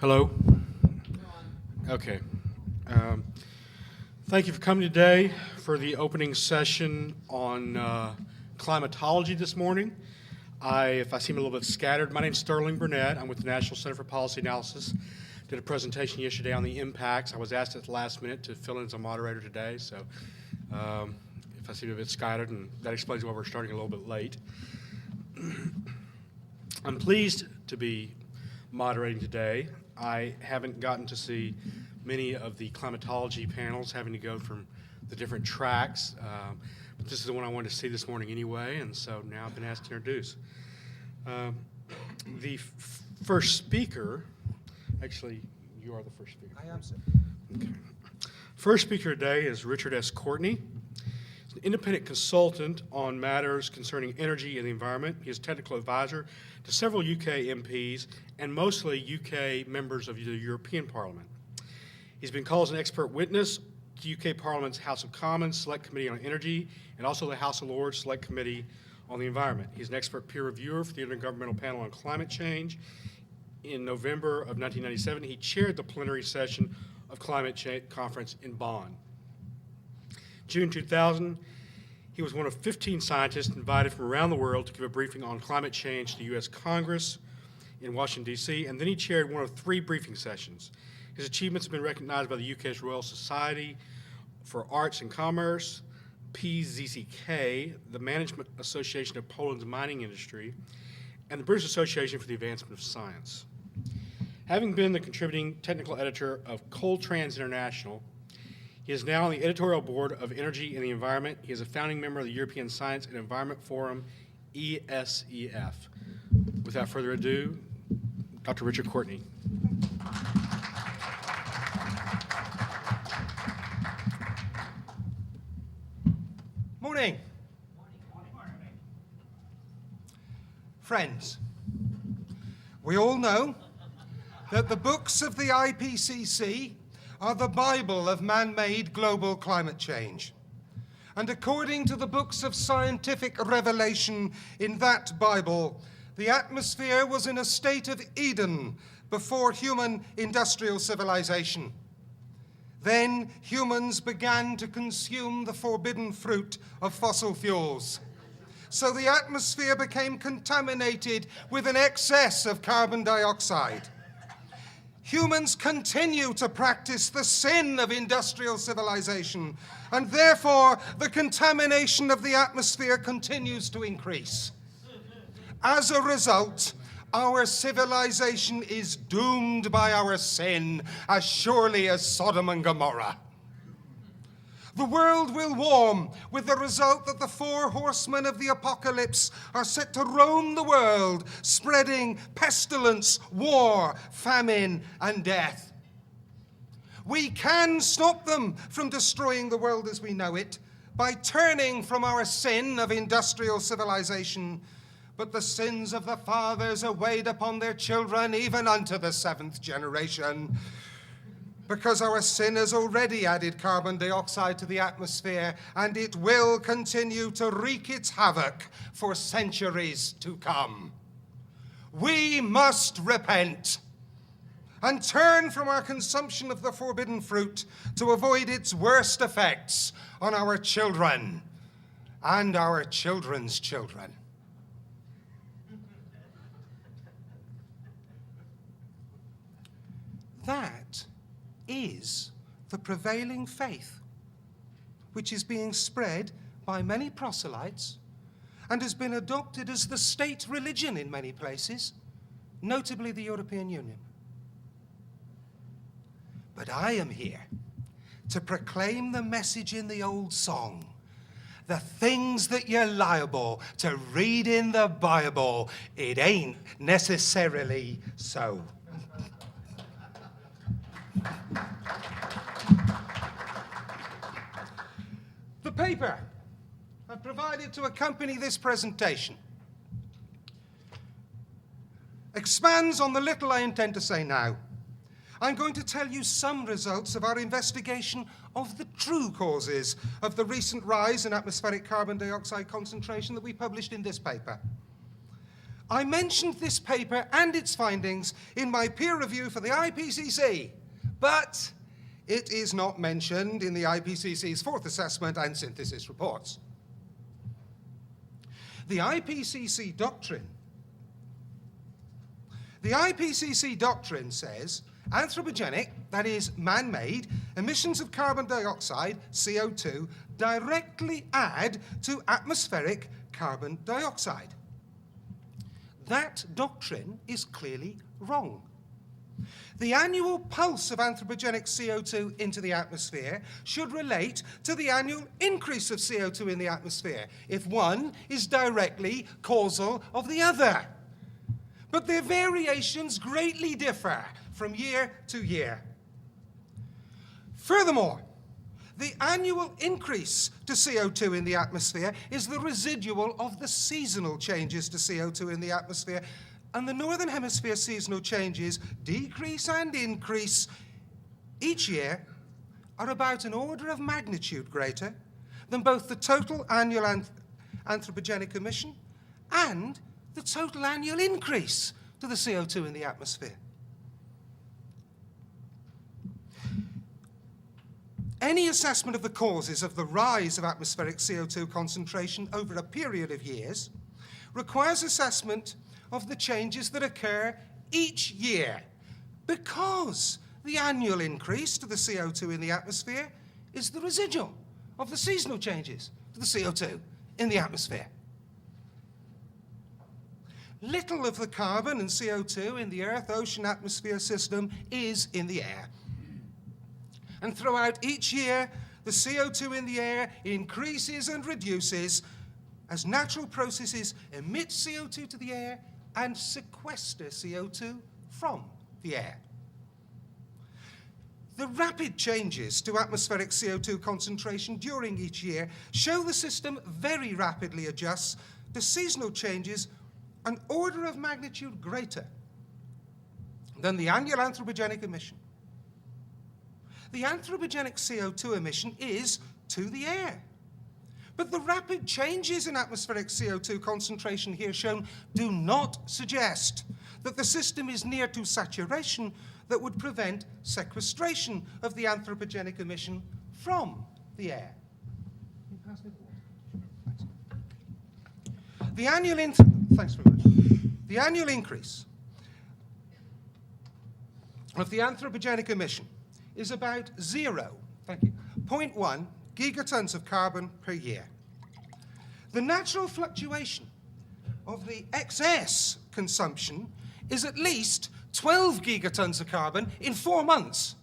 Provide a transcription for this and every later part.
Hello? Okay. Thank you for coming today for the opening session on climatology this morning. If I seem a little bit scattered, my name's Sterling Burnett. I'm with the National Center for Policy Analysis. Did a presentation yesterday on the impacts. I was asked at the last minute to fill in as a moderator today, so if I seem a bit scattered, and that explains why we're starting a little bit late. I'm pleased to be moderating today. I haven't gotten to see many of the climatology panels, having to go from the different tracks, but this is the one I wanted to see this morning anyway, and so now I've been asked to introduce. The first speaker, actually, you are the first speaker. I am, sir. Okay. First speaker today is Richard S. Courtney. He's an independent consultant on matters concerning energy and the environment. He is technical advisor to several UK MPs and mostly UK members of the European Parliament. He's been called as an expert witness to UK Parliament's House of Commons Select Committee on Energy and also the House of Lords Select Committee on the Environment. He's an expert peer reviewer for the Intergovernmental Panel on Climate Change. In November of 1997, he chaired the plenary session of Climate Change Conference in Bonn. June 2000, he was one of 15 scientists invited from around the world to give a briefing on climate change to the U.S. Congress in Washington, D.C., and then he chaired one of 3 briefing sessions. His achievements have been recognized by the UK's Royal Society for Arts and Commerce, PZCK, the Management Association of Poland's mining industry, and the British Association for the Advancement of Science. Having been the contributing technical editor of Coal Trans International, he is now on the editorial board of Energy and the Environment. He is a founding member of the European Science and Environment Forum, ESEF. Without further ado, Dr. Richard Courtney. Morning. Friends, we all know that the books of the IPCC are the Bible of man-made global climate change. And according to the books of scientific revelation in that Bible, the atmosphere was in a state of Eden before human industrial civilization. Then humans began to consume the forbidden fruit of fossil fuels. So the atmosphere became contaminated with an excess of carbon dioxide. Humans continue to practice the sin of industrial civilization, and therefore the contamination of the atmosphere continues to increase. As a result, our civilization is doomed by our sin as surely as Sodom and Gomorrah. The world will warm, with the result that the 4 horsemen of the apocalypse are set to roam the world, spreading pestilence, war, famine, and death. We can stop them from destroying the world as we know it by turning from our sin of industrial civilization, but the sins of the fathers are weighed upon their children even unto the 7th generation. Because our sin has already added carbon dioxide to the atmosphere, and it will continue to wreak its havoc for centuries to come. We must repent and turn from our consumption of the forbidden fruit to avoid its worst effects on our children and our children's children. That is the prevailing faith, which is being spread by many proselytes and has been adopted as the state religion in many places, notably the European Union. But I am here to proclaim the message in the old song: the things that you're liable to read in the Bible, it ain't necessarily so. The paper I've provided to accompany this presentation expands on the little I intend to say now. I'm going to tell you some results of our investigation of the true causes of the recent rise in atmospheric carbon dioxide concentration that we published in this paper. I mentioned this paper and its findings in my peer review for the IPCC, but it is not mentioned in the IPCC's fourth assessment and synthesis reports. The IPCC doctrine says anthropogenic, that is man-made, emissions of carbon dioxide, CO2, directly add to atmospheric carbon dioxide. That doctrine is clearly wrong. The annual pulse of anthropogenic CO2 into the atmosphere should relate to the annual increase of CO2 in the atmosphere, if one is directly causal of the other. But their variations greatly differ from year to year. Furthermore, the annual increase to CO2 in the atmosphere is the residual of the seasonal changes to CO2 in the atmosphere, and the Northern Hemisphere seasonal changes decrease and increase each year are about an order of magnitude greater than both the total annual anthropogenic emission and the total annual increase to the CO2 in the atmosphere. Any assessment of the causes of the rise of atmospheric CO2 concentration over a period of years requires assessment of the changes that occur each year, because the annual increase to the CO2 in the atmosphere is the residual of the seasonal changes to the CO2 in the atmosphere. Little of the carbon and CO2 in the Earth-ocean-atmosphere system is in the air. And throughout each year, the CO2 in the air increases and reduces as natural processes emit CO2 to the air and sequester CO2 from the air. The rapid changes to atmospheric CO2 concentration during each year show the system very rapidly adjusts to seasonal changes an order of magnitude greater than the annual anthropogenic emission. The anthropogenic CO2 emission is to the air. But the rapid changes in atmospheric CO2 concentration here shown do not suggest that the system is near to saturation that would prevent sequestration of the anthropogenic emission from the air. Thanks very much. The annual increase of the anthropogenic emission is about 0.1 gigatons of carbon per year. The natural fluctuation of the excess consumption is at least 12 gigatons of carbon in 4 months.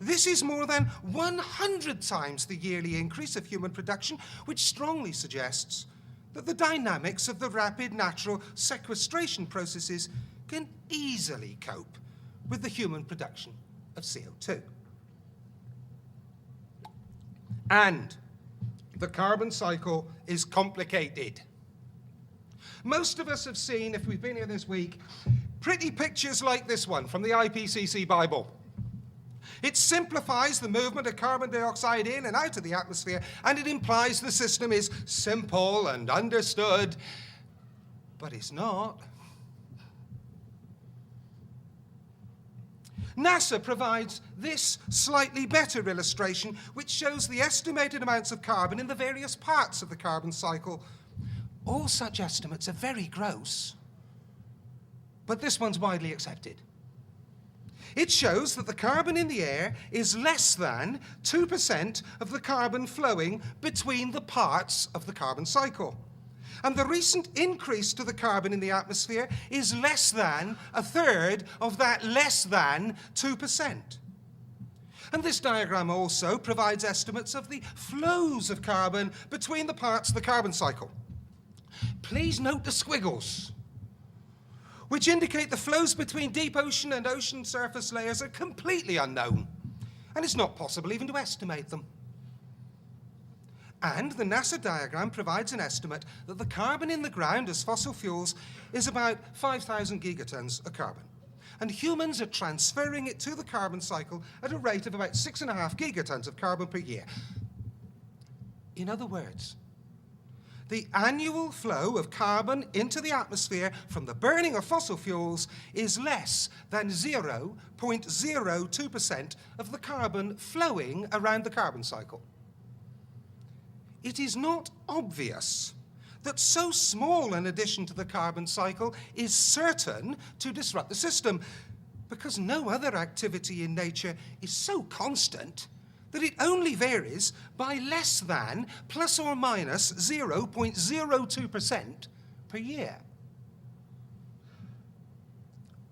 This is more than 100 times the yearly increase of human production, which strongly suggests that the dynamics of the rapid natural sequestration processes can easily cope with the human production of CO2. And the carbon cycle is complicated. Most of us have seen, if we've been here this week, pretty pictures like this one from the IPCC Bible. It simplifies the movement of carbon dioxide in and out of the atmosphere, and it implies the system is simple and understood, but it's not. NASA provides this slightly better illustration, which shows the estimated amounts of carbon in the various parts of the carbon cycle. All such estimates are very gross, but this one's widely accepted. It shows that the carbon in the air is less than 2% of the carbon flowing between the parts of the carbon cycle. And the recent increase to the carbon in the atmosphere is less than a third of that less than 2%. And this diagram also provides estimates of the flows of carbon between the parts of the carbon cycle. Please note the squiggles, which indicate the flows between deep ocean and ocean surface layers are completely unknown, and it's not possible even to estimate them. And the NASA diagram provides an estimate that the carbon in the ground as fossil fuels is about 5,000 gigatons of carbon. And humans are transferring it to the carbon cycle at a rate of about 6.5 gigatons of carbon per year. In other words, the annual flow of carbon into the atmosphere from the burning of fossil fuels is less than 0.02% of the carbon flowing around the carbon cycle. It is not obvious that so small an addition to the carbon cycle is certain to disrupt the system, because no other activity in nature is so constant that it only varies by less than plus or minus 0.02% per year.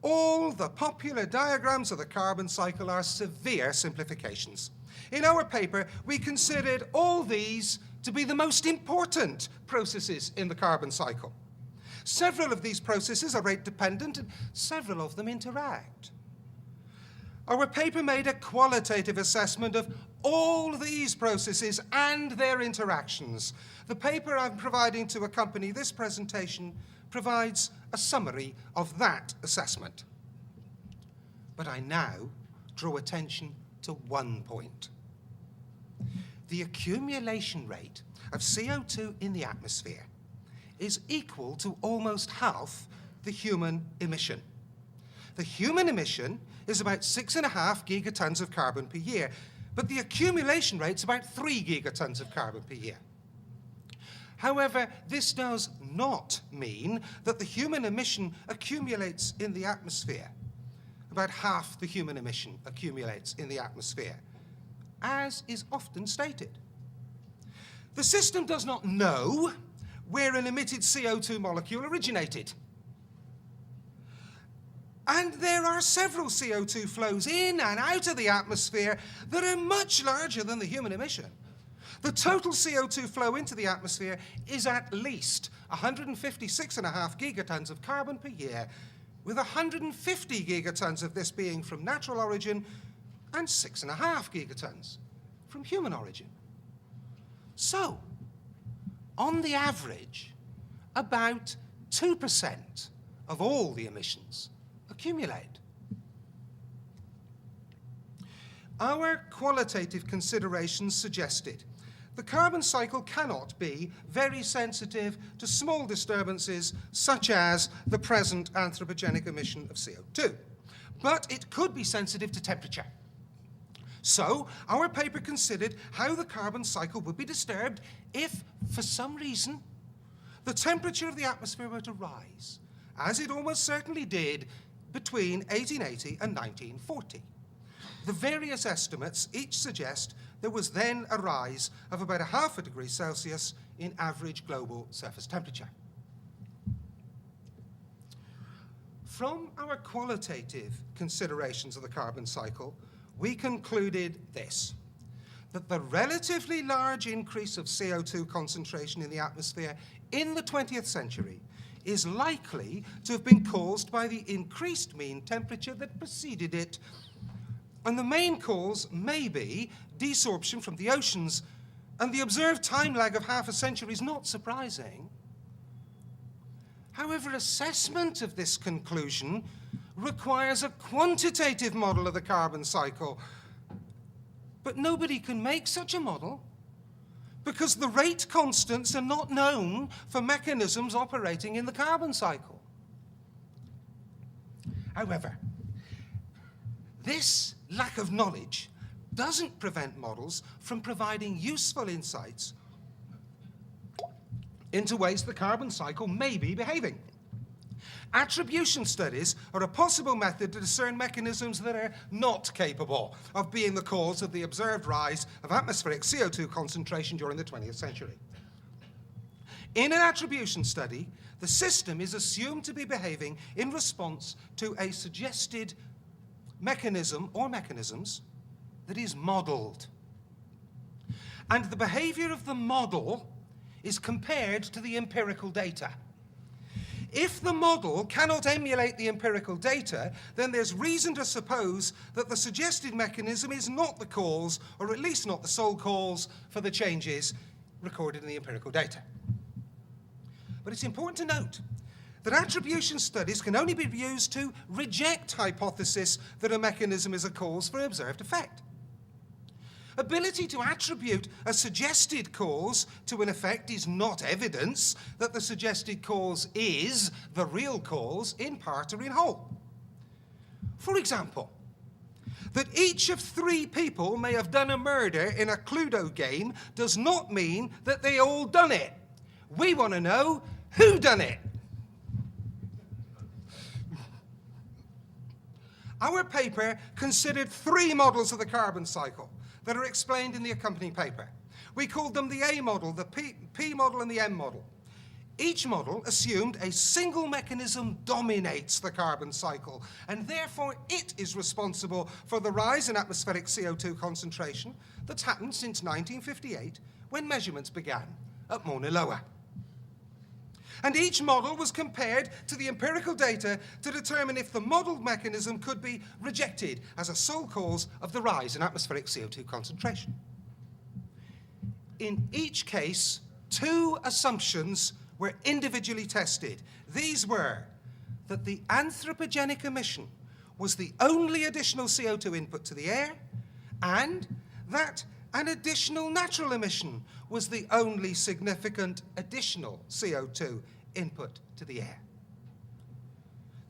All the popular diagrams of the carbon cycle are severe simplifications. In our paper, we considered all these to be the most important processes in the carbon cycle. Several of these processes are rate dependent and several of them interact. Our paper made a qualitative assessment of all these processes and their interactions. The paper I'm providing to accompany this presentation provides a summary of that assessment. But I now draw attention to one point. The accumulation rate of CO2 in the atmosphere is equal to almost half the human emission. The human emission is about 6.5 gigatons of carbon per year, but the accumulation rate's about 3 gigatons of carbon per year. However, this does not mean that the human emission accumulates in the atmosphere. About half the human emission accumulates in the atmosphere, as is often stated. The system does not know where an emitted CO2 molecule originated. And there are several CO2 flows in and out of the atmosphere that are much larger than the human emission. The total CO2 flow into the atmosphere is at least 156.5 gigatons of carbon per year, with 150 gigatons of this being from natural origin and 6.5 gigatons from human origin. So, on the average, about 2% of all the emissions accumulate. Our qualitative considerations suggested the carbon cycle cannot be very sensitive to small disturbances such as the present anthropogenic emission of CO2, but it could be sensitive to temperature. So, our paper considered how the carbon cycle would be disturbed if, for some reason, the temperature of the atmosphere were to rise, as it almost certainly did between 1880 and 1940. The various estimates each suggest there was then a rise of about 0.5 degrees Celsius in average global surface temperature. From our qualitative considerations of the carbon cycle, we concluded this, that the relatively large increase of CO2 concentration in the atmosphere in the 20th century is likely to have been caused by the increased mean temperature that preceded it. And the main cause may be desorption from the oceans, and the observed time lag of 0.5 century is not surprising. However, assessment of this conclusion requires a quantitative model of the carbon cycle. But nobody can make such a model because the rate constants are not known for mechanisms operating in the carbon cycle. However, this lack of knowledge doesn't prevent models from providing useful insights into ways the carbon cycle may be behaving. Attribution studies are a possible method to discern mechanisms that are not capable of being the cause of the observed rise of atmospheric CO2 concentration during the 20th century. In an attribution study, the system is assumed to be behaving in response to a suggested mechanism or mechanisms that is modeled. And the behavior of the model is compared to the empirical data. If the model cannot emulate the empirical data, then there's reason to suppose that the suggested mechanism is not the cause, or at least not the sole cause, for the changes recorded in the empirical data. But it's important to note that attribution studies can only be used to reject hypothesis that a mechanism is a cause for observed effect. Ability to attribute a suggested cause to an effect is not evidence that the suggested cause is the real cause in part or in whole. For example, that each of 3 people may have done a murder in a Cluedo game does not mean that they all done it. We want to know who done it. Our paper considered 3 models of the carbon cycle that are explained in the accompanying paper. We called them the A model, the P model, and the M model. Each model assumed a single mechanism dominates the carbon cycle, and therefore it is responsible for the rise in atmospheric CO2 concentration that's happened since 1958, when measurements began at Mauna Loa. And each model was compared to the empirical data to determine if the modeled mechanism could be rejected as a sole cause of the rise in atmospheric CO2 concentration. In each case, 2 assumptions were individually tested. These were that the anthropogenic emission was the only additional CO2 input to the air, and that an additional natural emission was the only significant additional CO2 input to the air.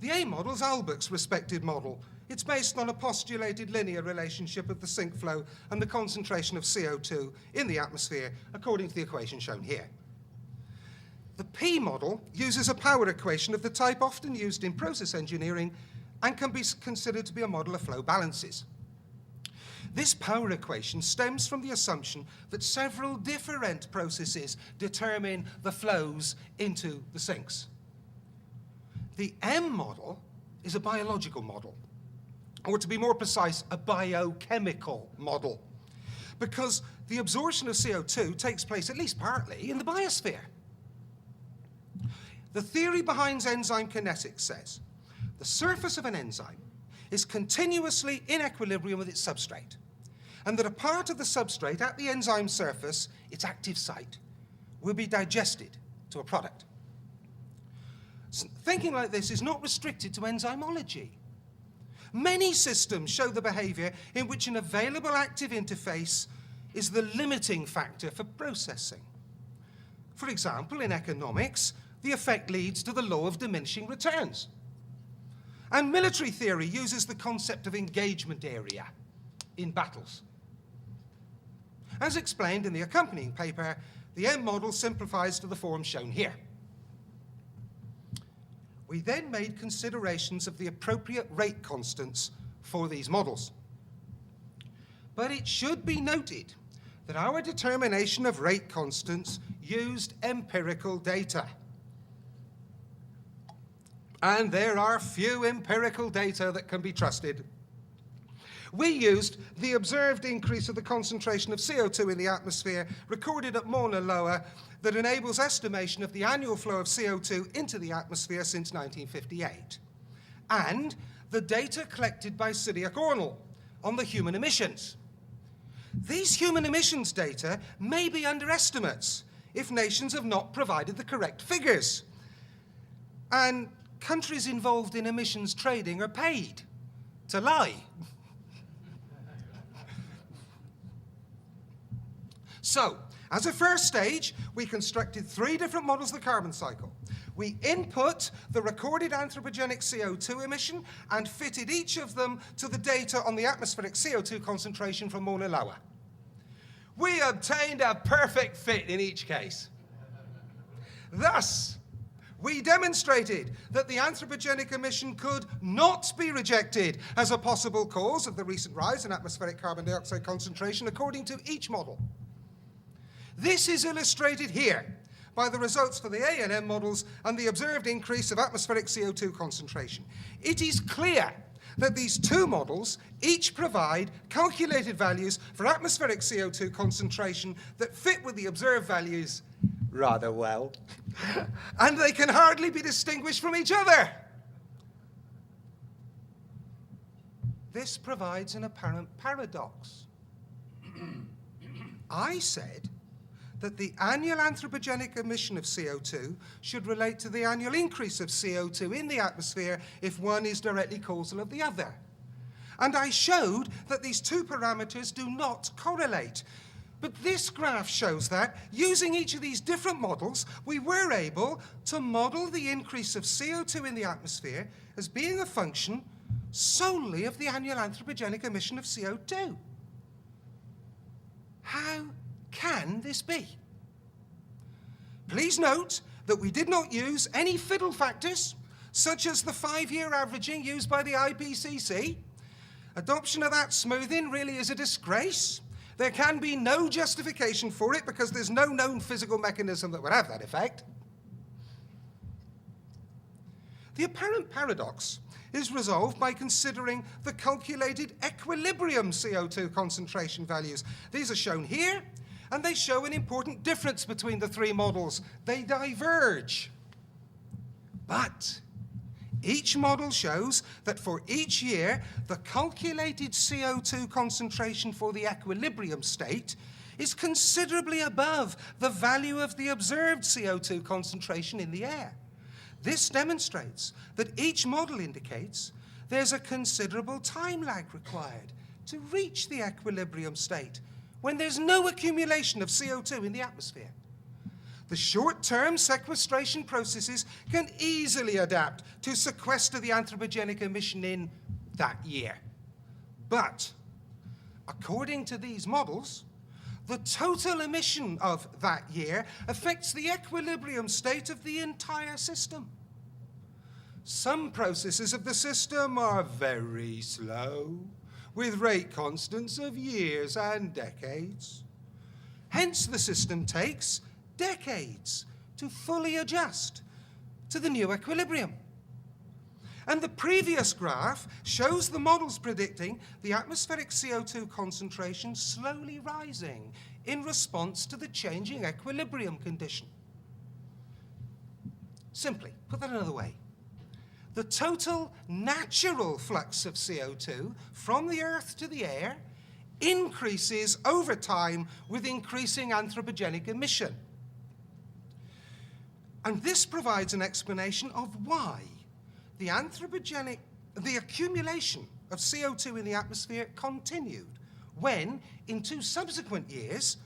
The A model is Albach's respected model. It's based on a postulated linear relationship of the sink flow and the concentration of CO2 in the atmosphere, according to the equation shown here. The P model uses a power equation of the type often used in process engineering and can be considered to be a model of flow balances. This power equation stems from the assumption that several different processes determine the flows into the sinks. The M model is a biological model, or to be more precise, a biochemical model, because the absorption of CO2 takes place at least partly in the biosphere. The theory behind enzyme kinetics says the surface of an enzyme is continuously in equilibrium with its substrate, and that a part of the substrate at the enzyme surface, its active site, will be digested to a product. Thinking like this is not restricted to enzymology. Many systems show the behavior in which an available active interface is the limiting factor for processing. For example, in economics, the effect leads to the law of diminishing returns. And military theory uses the concept of engagement area in battles. As explained in the accompanying paper, the M model simplifies to the form shown here. We then made considerations of the appropriate rate constants for these models. But it should be noted that our determination of rate constants used empirical data. And there are few empirical data that can be trusted. We used the observed increase of the concentration of CO2 in the atmosphere recorded at Mauna Loa that enables estimation of the annual flow of CO2 into the atmosphere since 1958, and the data collected by Cyriac Ornell on the human emissions. These human emissions data may be underestimates if nations have not provided the correct figures. And countries involved in emissions trading are paid to lie. So, as a first stage, we constructed 3 different models of the carbon cycle. We input the recorded anthropogenic CO2 emission and fitted each of them to the data on the atmospheric CO2 concentration from Mauna Loa. We obtained a perfect fit in each case. Thus, we demonstrated that the anthropogenic emission could not be rejected as a possible cause of the recent rise in atmospheric carbon dioxide concentration according to each model. This is illustrated here by the results for the A and M models and the observed increase of atmospheric CO2 concentration. It is clear that these 2 models each provide calculated values for atmospheric CO2 concentration that fit with the observed values rather well, and they can hardly be distinguished from each other. This provides an apparent paradox. I said that the annual anthropogenic emission of CO2 should relate to the annual increase of CO2 in the atmosphere if one is directly causal of the other. And I showed that these two parameters do not correlate. But this graph shows that, using each of these different models, we were able to model the increase of CO2 in the atmosphere as being a function solely of the annual anthropogenic emission of CO2. How can this be? Please note that we did not use any fiddle factors, such as the 5-year averaging used by the IPCC. Adoption of that smoothing really is a disgrace. There can be no justification for it because there's no known physical mechanism that would have that effect. The apparent paradox is resolved by considering the calculated equilibrium CO2 concentration values. These are shown here, and they show an important difference between the three models. They diverge. But each model shows that for each year, the calculated CO2 concentration for the equilibrium state is considerably above the value of the observed CO2 concentration in the air. This demonstrates that each model indicates there's a considerable time lag required to reach the equilibrium state when there's no accumulation of CO2 in the atmosphere. The short-term sequestration processes can easily adapt to sequester the anthropogenic emission in that year. But according to these models, the total emission of that year affects the equilibrium state of the entire system. Some processes of the system are very slow, with rate constants of years and decades. Hence, the system takes decades to fully adjust to the new equilibrium. And the previous graph shows the models predicting the atmospheric CO2 concentration slowly rising in response to the changing equilibrium condition. Simply, put that another way, the total natural flux of CO2 from the Earth to the air increases over time with increasing anthropogenic emission. And this provides an explanation of why the accumulation of CO2 in the atmosphere continued when, in 2 subsequent years,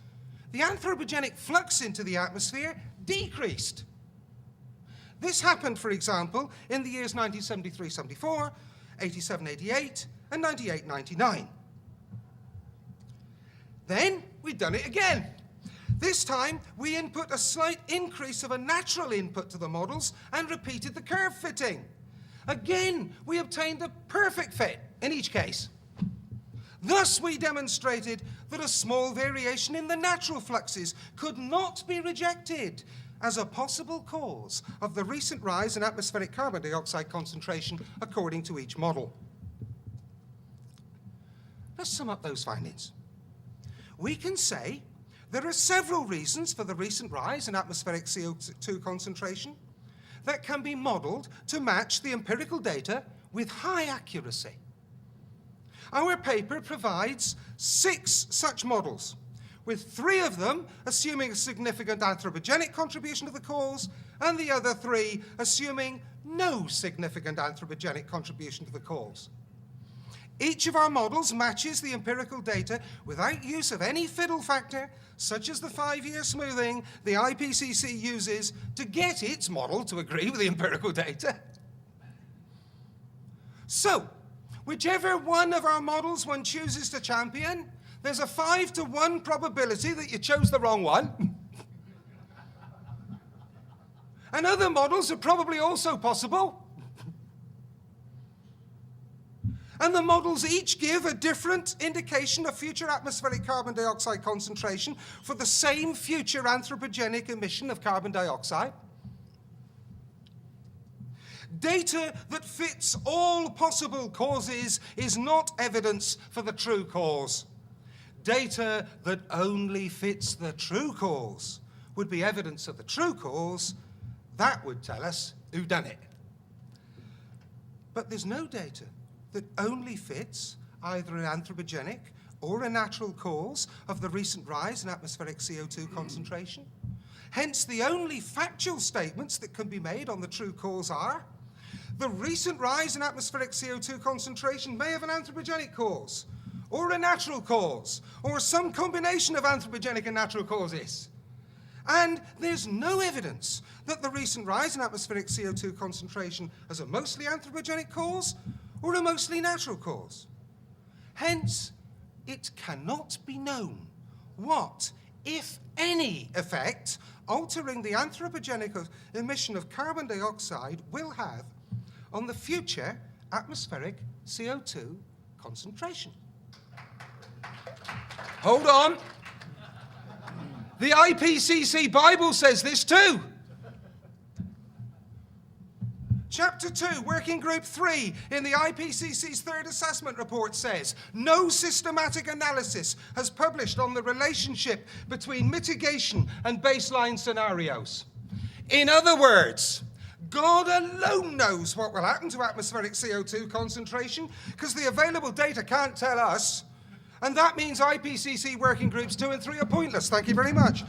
the anthropogenic flux into the atmosphere decreased. This happened, for example, in the years 1973-74, 87-88, and 98-99. Then we've done it again. This time, we input a slight increase of a natural input to the models and repeated the curve fitting. Again, we obtained a perfect fit in each case. Thus, we demonstrated that a small variation in the natural fluxes could not be rejected as a possible cause of the recent rise in atmospheric carbon dioxide concentration according to each model. Let's sum up those findings. We can say there are several reasons for the recent rise in atmospheric CO2 concentration that can be modeled to match the empirical data with high accuracy. Our paper provides 6 such models, with 3 of them assuming a significant anthropogenic contribution to the cause, and the other 3 assuming no significant anthropogenic contribution to the cause. Each of our models matches the empirical data without use of any fiddle factor, such as the 5-year smoothing the IPCC uses to get its model to agree with the empirical data. So, whichever one of our models one chooses to champion, there's a 5-to-1 probability that you chose the wrong one. And other models are probably also possible. And the models each give a different indication of future atmospheric carbon dioxide concentration for the same future anthropogenic emission of carbon dioxide. Data that fits all possible causes is not evidence for the true cause. Data that only fits the true cause would be evidence of the true cause. That would tell us who done it. But there's no data that only fits either an anthropogenic or a natural cause of the recent rise in atmospheric CO2 concentration. Hence, the only factual statements that can be made on the true cause are The recent rise in atmospheric CO2 concentration may have an anthropogenic cause, or a natural cause, or some combination of anthropogenic and natural causes. And there's no evidence that the recent rise in atmospheric CO2 concentration has a mostly anthropogenic cause or a mostly natural cause. Hence, it cannot be known what, if any, effect altering the anthropogenic emission of carbon dioxide will have on the future atmospheric CO2 concentration. Hold on. The IPCC Bible says this too. Chapter 2, Working Group 3 in the IPCC's third assessment report says, no systematic analysis has published on the relationship between mitigation and baseline scenarios. In other words, God alone knows what will happen to atmospheric CO2 concentration because the available data can't tell us. And that means IPCC working groups 2 and 3 are pointless. Thank you very much.